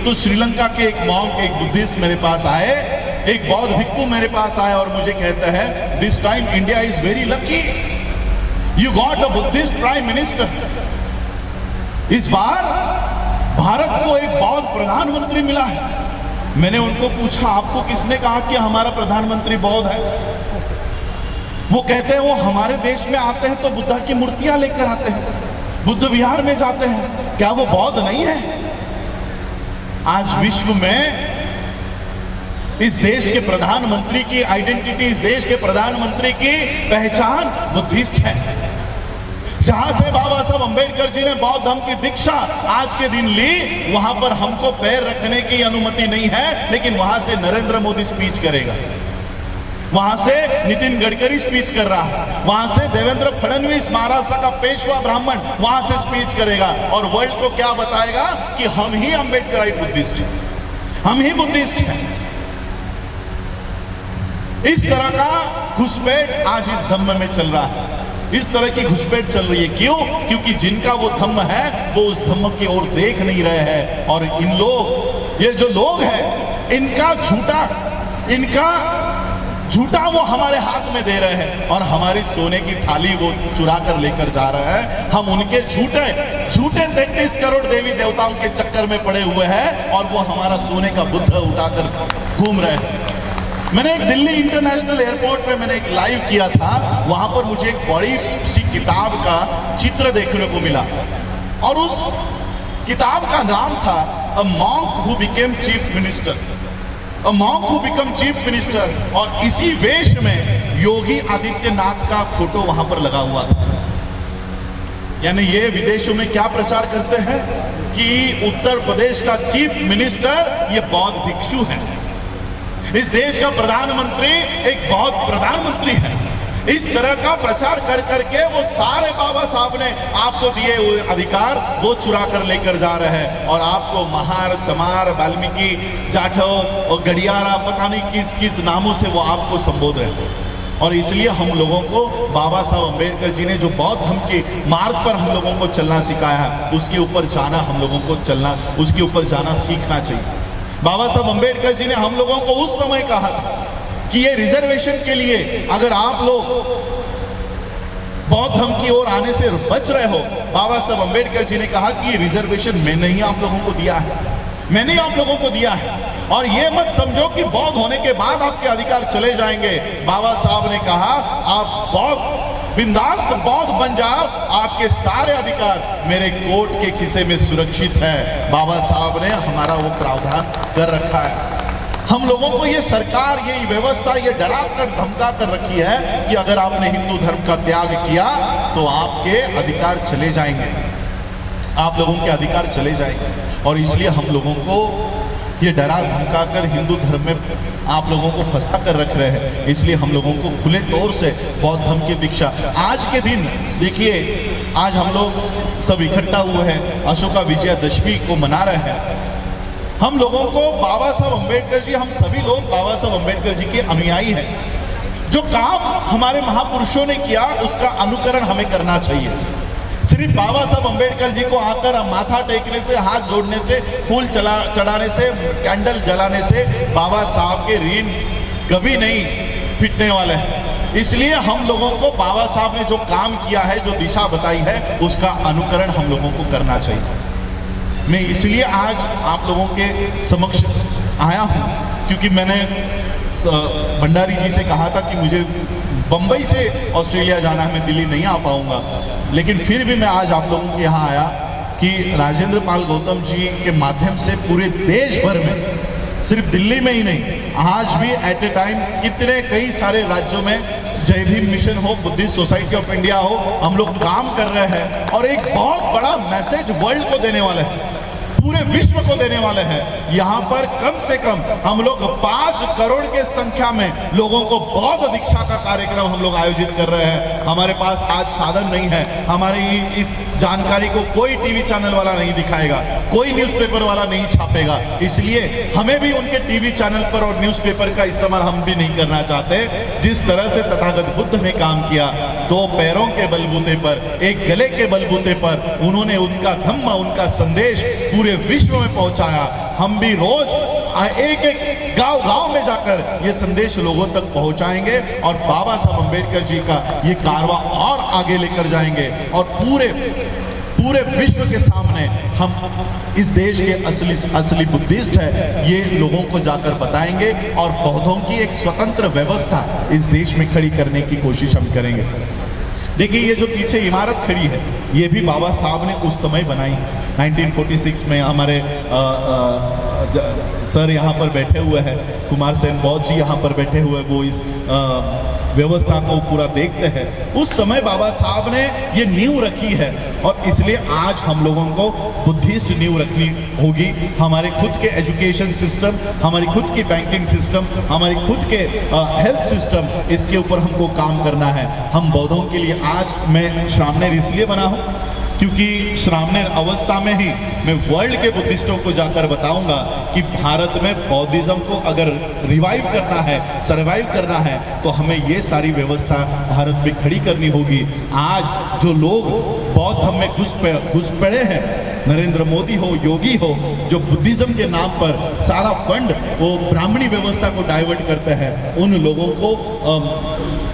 तो श्रीलंका के एक मॉन्क, एक बुद्धिस्ट मेरे पास आए, एक बौद्ध भिक्खु मेरे पास आए और मुझे कहता है, this time India is very lucky, you got a Buddhist prime minister. इस बार भारत को एक बौद्ध प्रधानमंत्री मिला है। मैंने उनको पूछा, आपको किसने कहा कि हमारा प्रधानमंत्री बौद्ध है? वो कहते हैं, वो हमारे देश में आते हैं तो बुद्धा की मूर्तियां लेकर आते हैं, बुद्ध विहार में जाते हैं, क्या वो बौद्ध नहीं है? आज विश्व में इस देश के प्रधानमंत्री की आइडेंटिटी, इस देश के प्रधानमंत्री की पहचान बुद्धिस्ट है। जहां से बाबा साहब अंबेडकर जी ने बौद्ध धर्म की दीक्षा आज के दिन ली, वहां पर हमको पैर रखने की अनुमति नहीं है, लेकिन वहां से नरेंद्र मोदी स्पीच करेगा, वहां से नितिन गडकरी स्पीच कर रहा है, वहां से देवेंद्र फडणवीस महाराष्ट्र का पेशवा ब्राह्मण वहां से स्पीच करेगा और वर्ल्ड को क्या बताएगा कि हम ही अंबेडकराइट बुद्धिस्ट हैं, हम ही बुद्धिस्ट हैं। इस तरह का घुसपैठ आज इस धम्म में चल रहा है, इस तरह की घुसपैठ चल रही है। क्यों? क्योंकि जिनका वो धम्म है वो उस धम्म की ओर देख नहीं रहे हैं और इन लोग, ये जो लोग हैं, इनका झूठा वो हमारे हाथ में दे रहे हैं और हमारी सोने की थाली वो चुरा कर लेकर जा रहे हैं। हम उनके झूठे 33 करोड़ देवी देवताओं के चक्कर में पड़े हुए हैं और वो हमारा सोने का बुद्ध उठाकर घूम रहे हैं। मैंने एक दिल्ली इंटरनेशनल एयरपोर्ट पे मैंने एक लाइव किया था, वहां पर मुझे एक बड़ी सी किताब का चित्र देखने को मिला और उस किताब का नाम था a monk who became chief minister, a monk who become chief minister. और इसी वेश में योगी आदित्यनाथ का फोटो वहां पर लगा हुआ था। यानी ये विदेशों में क्या प्रचार करते हैं कि उत्तर प्रदेश का चीफ मिनिस्टर ये बौद्ध भिक्षु है, इस देश का प्रधानमंत्री एक बौद्ध प्रधानमंत्री है। इस तरह का प्रचार कर करके वो सारे बाबा साहब ने आपको दिए हुए अधिकार वो चुरा कर लेकर जा रहे हैं और आपको महार, चमार, वाल्मीकि, जाठव और गडियारा, पता नहीं किस किस नामों से वो आपको संबोध रहे हैं। और इसलिए हम लोगों को बाबा साहब अंबेडकर जी ने जो बौद्ध धर्म के मार्ग पर हम लोगों को चलना सिखाया है, उसके ऊपर जाना हम लोगों को चलना, उसके ऊपर जाना सीखना चाहिए। बाबा साहब अंबेडकर जी ने हम लोगों को उस समय कहा था कि ये रिजर्वेशन के लिए अगर आप लोग बौद्ध धर्म की ओर आने से बच रहे हो, बाबा साहब अंबेडकर जी ने कहा कि ये रिजर्वेशन मैंने ही आप लोगों को दिया है, मैंने ही आप लोगों को दिया है और ये मत समझो कि बौद्ध होने के बाद आपके अधिकार चले जाएंगे। बाबा साहब ने कहा आप बौद्ध बिंदास बौद्ध बन जाओ, आपके सारे अधिकार मेरे कोर्ट के खिसे में सुरक्षित है। बाबा साहब ने हमारा वो प्रावधान कर रखा है। हम लोगों को ये सरकार, ये व्यवस्था ये डरा कर धमका कर रखी है कि अगर आपने हिंदू धर्म का त्याग किया तो आपके अधिकार चले जाएंगे, आप लोगों के अधिकार चले जाएंगे। और इसलिए हम लोगों को ये डरा धमका कर हिंदू धर्म में आप लोगों को फंसा कर रख रहे हैं। इसलिए हम लोगों को खुले तौर से बौद्ध धर्म की दीक्षा आज के दिन देखिए, आज हम लोग सब इकट्ठा हुए हैं, अशोका विजयादशमी को मना रहे हैं। हम लोगों को बाबा साहब अंबेडकर जी, हम सभी लोग बाबा साहब अंबेडकर जी के अनुयायी हैं। जो काम हमारे महापुरुषों ने किया उसका अनुकरण हमें करना चाहिए। सिर्फ बाबा साहब अंबेडकर जी को आकर माथा टेकने से, हाथ जोड़ने से, फूल चढ़ाने से, कैंडल जलाने से बाबा साहब के ऋण कभी नहीं फिटने वाले हैं। इसलिए हम लोगों को बाबा साहब ने जो काम किया है, जो दिशा बताई है, उसका अनुकरण हम लोगों को करना चाहिए। मैं इसलिए आज आप लोगों के समक्ष आया हूँ क्योंकि मैंने भंडारी जी से कहा था कि मुझे बम्बई से ऑस्ट्रेलिया जाना है, मैं दिल्ली नहीं आ पाऊंगा, लेकिन फिर भी मैं आज आप लोगों के यहाँ आया कि राजेंद्र पाल गौतम जी के माध्यम से पूरे देश भर में, सिर्फ दिल्ली में ही नहीं, आज भी एट ए टाइम कितने कई सारे राज्यों में जय भीम मिशन हो, बुद्धिस्ट सोसाइटी ऑफ इंडिया हो, हम लोग काम कर रहे हैं और एक बहुत बड़ा मैसेज वर्ल्ड को देने वाले हैं, पूरे विश्व को देने वाले हैं। यहाँ पर कम से कम हम लोग 5 करोड़ के संख्या में लोगों को बौद्ध दीक्षा का कार्यक्रम हम लोग आयोजित कर रहे हैं। हमारे पास आज साधन नहीं है, हमारी इस जानकारी को कोई टीवी चैनल वाला नहीं दिखाएगा, कोई न्यूज़पेपर वाला नहीं छापेगा, इसलिए हमें भी उनके टीवी चैनल पर और न्यूज़पेपर का इस्तेमाल हम भी नहीं करना चाहते। जिस तरह से तथागत बुद्ध ने काम किया, 2 पैरों के बलबूते पर, एक गले के बलबूते पर, उन्होंने उनका धम्म, उनका संदेश पूरे पूरे विश्व में पहुंचाया। हम भी रोज एक एक गांव में जाकर ये संदेश लोगों तक पहुंचाएंगे और बाबा साहब अंबेडकर जी का ये कारवां और आगे लेकर जाएंगे और पूरे विश्व के सामने हम इस देश के असली बुद्धिस्ट है ये लोगों को जाकर बताएंगे और बौद्धों की एक स्वतंत्र व्यवस्था इस देश में खड़ी करने की कोशिश हम करेंगे। देखिए ये जो पीछे इमारत खड़ी है ये भी बाबा साहब ने उस समय बनाई 1946 में। हमारे सर यहाँ पर बैठे हुए हैं, कुमार सेन बौद्ध जी यहाँ पर बैठे हुए, वो इस व्यवस्था को पूरा देखते हैं। उस समय बाबा साहब ने ये नींव रखी है और इसलिए आज हम लोगों को बुद्धिस्ट नींव रखनी होगी। हमारे खुद के एजुकेशन सिस्टम, हमारी खुद की बैंकिंग सिस्टम, हमारी खुद के हेल्थ सिस्टम, इसके ऊपर हमको काम करना है। हम बौद्धों के लिए आज मैं श्रामणेर इसलिए बना हूँ क्योंकि श्रामणेर अवस्था में ही मैं वर्ल्ड के बुद्धिस्टों को जाकर बताऊंगा कि भारत में बौद्धिज्म को अगर रिवाइव करना है, सरवाइव करना है, तो हमें ये सारी व्यवस्था भारत में खड़ी करनी होगी। आज जो लोग बौद्ध धर्म में घुस पड़े हैं, नरेंद्र मोदी हो, योगी हो, जो बुद्धिज्म के नाम पर सारा फंड वो ब्राह्मणी व्यवस्था को डाइवर्ट करते हैं, उन लोगों को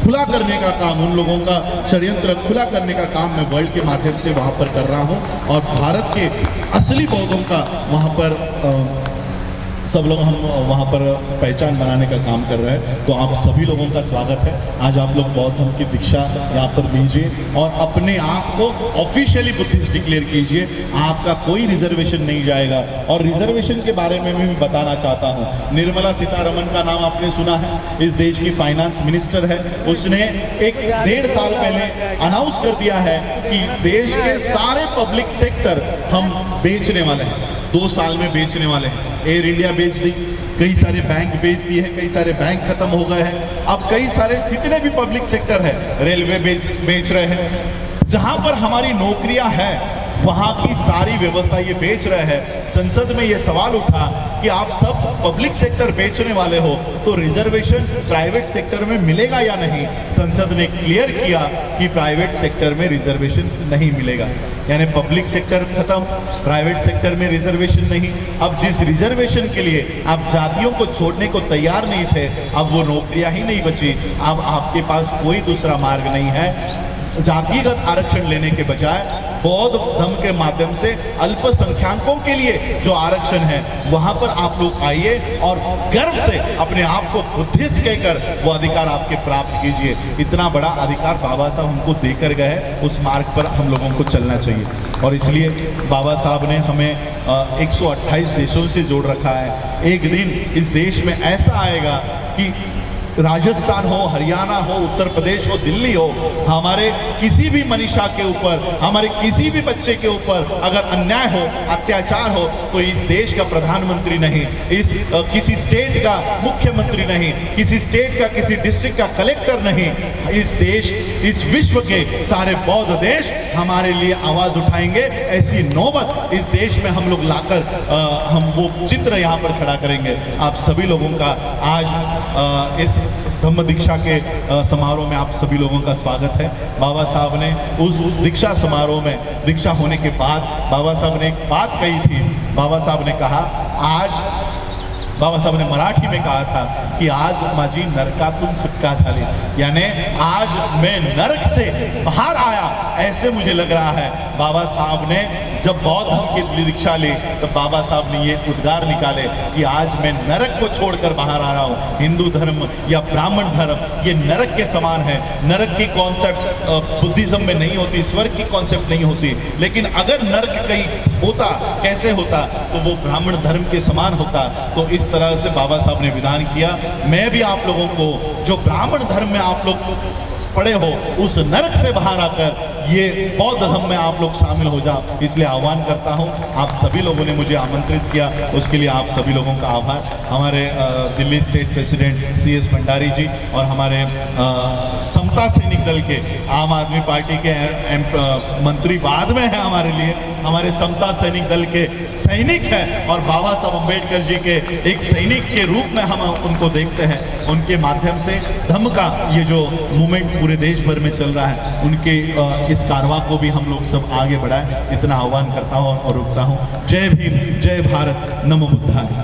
खुला करने का काम, उन लोगों का षड्यंत्र खुला करने का काम मैं वर्ल्ड के माध्यम से वहाँ पर कर रहा हूँ और भारत के असली बौद्धों का वहाँ पर सब लोग हम वहाँ पर पहचान बनाने का काम कर रहे हैं। तो आप सभी लोगों का स्वागत है। आज आप लोग बौद्ध धर्म की दीक्षा यहाँ पर लीजिए और अपने आप को ऑफिशियली बुद्धिस्ट डिक्लेयर कीजिए। आपका कोई रिजर्वेशन नहीं जाएगा। और रिजर्वेशन के बारे में भी बताना चाहता हूँ, निर्मला सीतारमण का नाम आपने सुना है, इस देश की फाइनेंस मिनिस्टर है। उसने 1.5 साल पहले अनाउंस कर दिया है कि देश के सारे पब्लिक सेक्टर हम बेचने वाले हैं, 2 साल में बेचने वाले हैं। एयर इंडिया बेच दी, कई सारे बैंक बेच दिए हैं, कई सारे बैंक खत्म हो गए हैं। अब कई सारे जितने भी पब्लिक सेक्टर है, रेलवे बेच रहे हैं। जहां पर हमारी नौकरियां हैं वहां की सारी व्यवस्था ये बेच रहे हैं। संसद में ये सवाल उठा कि आप सब पब्लिक सेक्टर बेचने वाले हो तो रिजर्वेशन प्राइवेट सेक्टर में मिलेगा या नहीं। संसद ने क्लियर किया कि प्राइवेट सेक्टर में रिजर्वेशन नहीं मिलेगा, यानी पब्लिक सेक्टर खत्म, प्राइवेट सेक्टर में रिजर्वेशन नहीं। अब जिस रिजर्वेशन के लिए आप जातियों को छोड़ने को तैयार नहीं थे, अब वो नौकरियां ही नहीं बची। अब आपके पास कोई दूसरा मार्ग नहीं है। जातिगत आरक्षण लेने के बजाय बौद्ध धर्म के माध्यम से अल्पसंख्यकों के लिए जो आरक्षण है वहां पर आप लोग आइए और गर्व से अपने आप को बुद्धिस्ट कहकर वो अधिकार आपके प्राप्त कीजिए। इतना बड़ा अधिकार बाबा साहब हमको देकर गए, उस मार्ग पर हम लोगों को चलना चाहिए। और इसलिए बाबा साहब ने हमें 128 देशों से जोड़ रखा है। एक दिन इस देश में ऐसा आएगा कि राजस्थान हो, हरियाणा हो, उत्तर प्रदेश हो, दिल्ली हो, हमारे किसी भी मनीषा के ऊपर, हमारे किसी भी बच्चे के ऊपर अगर अन्याय हो, अत्याचार हो, तो इस देश का प्रधानमंत्री नहीं, किसी स्टेट का मुख्यमंत्री नहीं, किसी स्टेट का, किसी डिस्ट्रिक्ट का कलेक्टर नहीं, इस देश, इस विश्व के सारे बौद्ध देश हमारे लिए आवाज उठाएंगे। ऐसी नौबत इस देश में हम लोग लाकर हम वो चित्र यहाँ पर खड़ा करेंगे। आप सभी लोगों का आज इस धम्म दीक्षा के समारोह में आप सभी लोगों का स्वागत है। बाबा साहब ने उस दीक्षा समारोह में, दीक्षा होने के बाद बाबा साहब ने एक बात कही थी। बाबा साहब ने कहा, आज बाबा साहब ने मराठी में कहा था कि आज माझी नरकातून सुटका झाली, यानी आज मैं नरक से बाहर आया, ऐसे मुझे लग रहा है। बाबा साहब ने जब बौद्ध धर्म की दीक्षा ली तो बाबा साहब ने ये उद्गार निकाले कि आज मैं नरक को छोड़कर बाहर आ रहा हूँ। हिंदू धर्म या ब्राह्मण धर्म ये नरक के समान है। नरक की कॉन्सेप्ट बुद्धिज्म में नहीं होती, स्वर्ग की कॉन्सेप्ट नहीं होती, लेकिन अगर नरक कहीं होता, कैसे होता, तो वो ब्राह्मण धर्म के समान होता। तो इस तरह से बाबा साहब ने विधान किया। मैं भी आप लोगों को, जो ब्राह्मण धर्म में आप लोग पड़े हो, उस नरक से बाहर आकर ये बौद्ध धर्म में आप लोग शामिल हो जाओ, इसलिए आह्वान करता हूँ। आप सभी लोगों ने मुझे आमंत्रित किया, उसके लिए आप सभी लोगों का आभार। हमारे Delhi state president CS Bhandari ji और हमारे समता सैनिक दल के, आम आदमी पार्टी के मंत्री बाद में है हमारे लिए, हमारे समता सैनिक दल के सैनिक हैं और बाबा साहब अम्बेडकर जी के एक सैनिक के रूप में हम उनको देखते हैं। उनके माध्यम से धम्म का ये जो मूवमेंट पूरे देश भर में चल रहा है, उनके इस इस कारवां को भी हम लोग सब आगे बढ़ाएं, इतना आह्वान करता हूं और रुकता हूं। जय भीम, जय भारत, नमो बुद्धाय।